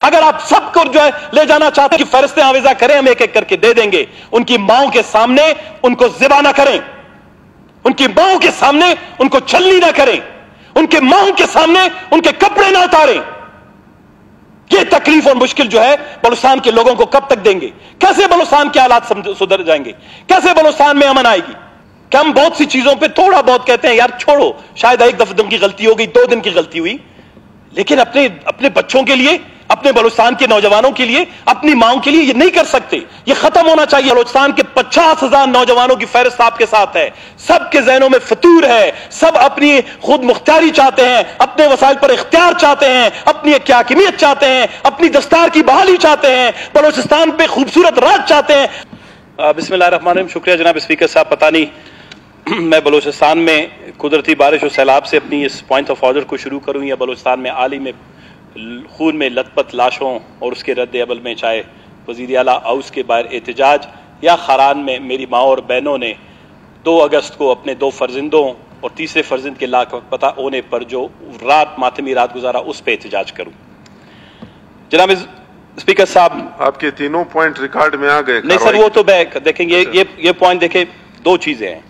اگر آپ سب کو جو ہے لے جانا چاہتے ہیں کہ فہرستیں آویزہ کریں، ہم ایک ایک کر کے دے دیں گے، ان کی ماؤں کے سامنے ان کو ذبح نہ کریں، ان کی ماؤں کے سامنے ان کو چھلنی نہ کریں، ان کے ماؤں کے سامنے ان کے کپڑے نہ اتاریں۔ یہ تکلیف اور مشکل جو ہے بلوچستان کے لوگوں کو کب تک دیں گے؟ کیسے بلوچستان کے حالات سدھر جائیں گے؟ کیسے بلوچستان میں امن آئے گی؟ کہ ہم بہت سی چیزوں پہ تھوڑا بہت کہتے ہیں یار چھوڑو، شاید ایک دن کی غلطی ہو گئی، 2 دن کی غلطی ہوئی، لیکن اپنے بچوں کے لیے، اپنے بلوچستان کے نوجوانوں کے لیے، اپنی ماؤں کے لیے یہ نہیں کر سکتے۔ یہ ختم ہونا چاہیے۔ بلوچستان کے 50,000 نوجوانوں کی فہرست آپ کے ساتھ ہے، سب کے ذہنوں میں فطور ہے، سب اپنی خود مختاری چاہتے ہیں، اپنے وسائل پر اختیار چاہتے ہیں، اپنی ایک حاکمیت چاہتے ہیں، اپنی دستار کی بحالی چاہتے ہیں، بلوچستان پہ خوبصورت راج چاہتے ہیں۔ بسم اللہ الرحمن الرحیم۔ شکریہ جناب اسپیکر صاحب۔ پتہ نہیں میں بلوچستان میں قدرتی بارش اور سیلاب سے اپنی اس پوائنٹ آف آرڈر کو شروع کروں یا بلوچستان میں حال ہی میں خون میں لت پت لاشوں اور اس کے رد عمل میں چاہے وزیر اعلیٰ ہاؤس کے باہر احتجاج یا خاران میں میری ماں اور بہنوں نے 2 اگست کو اپنے 2 فرزندوں اور تیسرے فرزند کے لاپتہ ہونے پر جو ماتمی رات گزارا اس پہ احتجاج کروں۔ جناب اسپیکر صاحب، آپ کے تینوں پوائنٹ ریکارڈ میں آ گئے؟ نہیں سر، وہ تو دیکھیں گے، یہ پوائنٹ دیکھیں، 2 چیزیں ہیں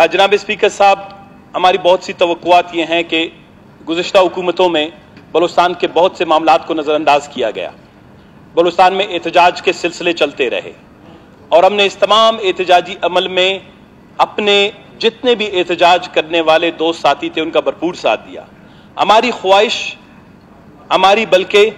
جناب اسپیکر صاحب۔ ہماری بہت سی توقعات یہ ہیں کہ گزشتہ حکومتوں میں بلوچستان کے بہت سے معاملات کو نظر انداز کیا گیا، بلوچستان میں احتجاج کے سلسلے چلتے رہے، اور ہم نے اس تمام احتجاجی عمل میں اپنے جتنے بھی احتجاج کرنے والے دوست ساتھی تھے ان کا بھرپور ساتھ دیا۔ ہماری خواہش، ہماری بلکہ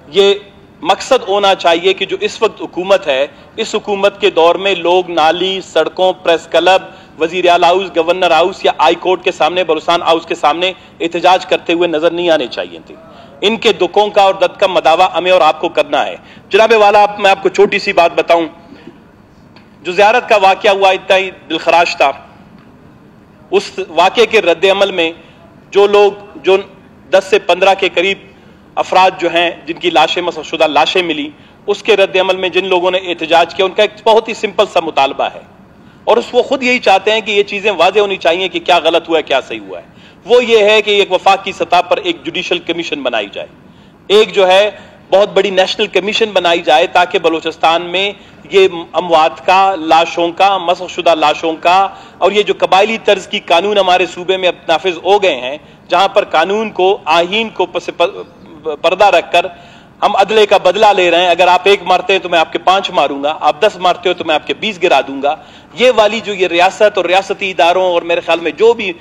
یہ مقصد ہونا چاہیے کہ جو اس وقت حکومت ہے، اس حکومت کے دور میں لوگ نالی، سڑکوں، پریس کلب، وزیر اعلیٰ ہاؤس، گورنر ہاؤس یا ہائی کورٹ کے سامنے، بلوچستان ہاؤس کے سامنے احتجاج کرتے ہوئے نظر نہیں آنے چاہیے تھے۔ ان کے دکھوں کا اور درد کا مداوع ہمیں اور آپ کو کرنا ہے۔ جناب والا، میں آپ کو چھوٹی سی بات بتاؤں، جو زیارت کا واقعہ ہوا اتنا ہی دلخراش تھا، اس واقعے کے رد عمل میں جو 10 سے 15 کے قریب افراد جو ہیں جن کی لاشیں، مسخ شدہ لاشیں ملی، اس کے رد عمل میں جن لوگوں نے احتجاج کیا، ان کا ایک بہت ہی سمپل سا مطالبہ ہے، اور وہ خود یہی چاہتے ہیں کہ یہ چیزیں واضح ہونی چاہیے کہ کیا غلط ہوا ہے، کیا صحیح ہوا ہے۔ وہ یہ ہے کہ ایک وفاق کی سطح پر ایک جوڈیشل کمیشن بنائی جائے، ایک جو ہے بہت بڑی نیشنل کمیشن بنائی جائے، تاکہ بلوچستان میں یہ اموات کا، لاشوں کا، مسخ شدہ لاشوں کا، اور یہ جو قبائلی طرز کی قانون ہمارے صوبے میں نافذ ہو گئے ہیں، جہاں پر قانون کو، آئین کو پردہ رکھ کر ہم عدلے کا بدلہ لے رہے ہیں، اگر آپ 1 مارتے ہیں تو میں آپ کے 5 ماروں گا، آپ 10 مارتے ہو تو میں آپ کے 20 گرا دوں گا۔ یہ والی جو یہ ریاست اور ریاستی اداروں اور میرے خیال میں جو بھی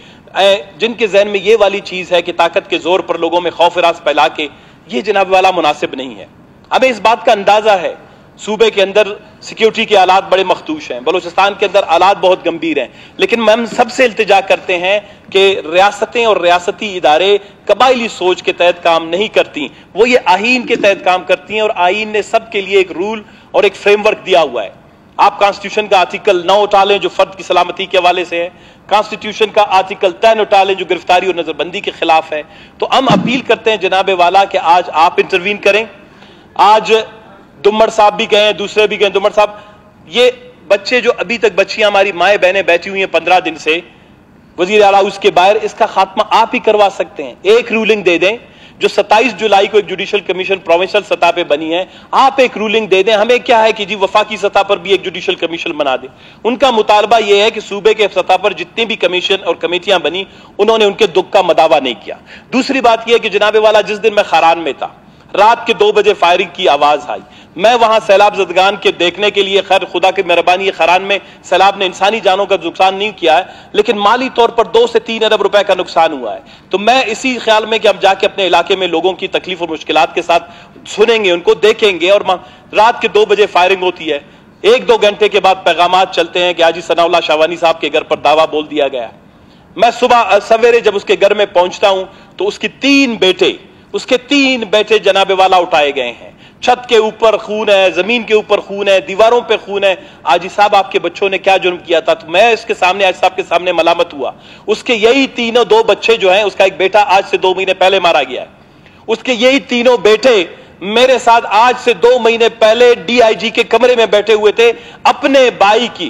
جن کے ذہن میں یہ والی چیز ہے کہ طاقت کے زور پر لوگوں میں خوف راز پھیلا کے، یہ جناب والا مناسب نہیں ہے۔ ہمیں اس بات کا اندازہ ہے صوبے کے اندر سیکیورٹی کے حالات بڑے مخدوش ہیں، بلوچستان کے اندر حالات بہت گمبھیر ہیں، لیکن ہم سب سے التجا کرتے ہیں کہ ریاستیں اور ریاستی ادارے قبائلی سوچ کے تحت کام نہیں کرتی، وہ یہ آئین کے تحت کام کرتی ہیں، اور آئین نے سب کے لیے ایک رول اور ایک فریم ورک دیا ہوا ہے۔ آپ کانسٹیٹیوشن کا آرٹیکل 9 اٹھا لیں جو فرد کی سلامتی کے حوالے سے ہے، کانسٹیٹیوشن کا آرٹیکل 10 اٹھا لیں جو گرفتاری اور نظر بندی کے خلاف ہے۔ تو ہم اپیل کرتے ہیں جناب والا کہ آج آپ انٹروین کریں۔ آج دمڑ صاحب بھی گئے ہیں، دوسرے بھی گئے، دمڑ صاحب، یہ بچے جو ابھی تک بچیاں ہماری مائیں بہنیں بیٹھی ہوئی ہیں 15 دن سے وزیر اعلیٰ اس کے باہر، اس کا خاتمہ آپ ہی کروا سکتے ہیں۔ ایک رولنگ دے دیں، جو 27 جولائی کو ایک جوڈیشل کمیشن پروونشل سطح پہ بنی ہے، آپ ایک رولنگ دے دیں۔ ہمیں کیا ہے کہ جی وفاقی سطح پر بھی ایک جوڈیشل کمیشن بنا دیں۔ ان کا مطالبہ یہ ہے کہ صوبے کے سطح پر جتنی بھی کمیشن اور کمیٹیاں بنی، انہوں نے ان کے دکھ کا مداوع نہیں کیا۔ دوسری بات یہ ہے کہ جناب والا، جس دن میں خاران میں تھا، رات کے 2 بجے فائرنگ کی آواز آئی، میں وہاں سیلاب زدگان کے دیکھنے کے لیے، خیر خدا کی مہربانی خاران میں سیلاب نے انسانی جانوں کا نقصان نہیں کیا ہے، لیکن مالی طور پر 2 سے 3 ارب روپے کا نقصان ہوا ہے۔ تو میں اسی خیال میں کہ ہم جا کے اپنے علاقے میں لوگوں کی تکلیف اور مشکلات کے ساتھ سنیں گے، ان کو دیکھیں گے، اور رات کے 2 بجے فائرنگ ہوتی ہے، 1-2 گھنٹے کے بعد پیغامات چلتے ہیں کہ حاجی ثناء اللہ شاہوانی صاحب کے گھر پر دعویٰ بول دیا گیا۔ میں صبح سویرے جب اس کے گھر میں پہنچتا ہوں تو اس کے 3 بیٹے جناب والا اٹھائے گئے ہیں، چھت کے اوپر خون ہے، زمین کے اوپر خون ہے، دیواروں پہ خون ہے۔ حاجی صاحب، آپ کے بچوں نے کیا جرم کیا تھا؟ تو میں اس کے سامنے، حاجی صاحب کے سامنے ملامت ہوا۔ اس کے یہی 2 بچے جو ہیں، اس کا ایک بیٹا آج سے 2 مہینے پہلے مارا گیا ہے، اس کے یہی 3 بیٹے میرے ساتھ آج سے 2 مہینے پہلے DIG کے کمرے میں بیٹھے ہوئے تھے، اپنے بھائی کی،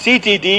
CTD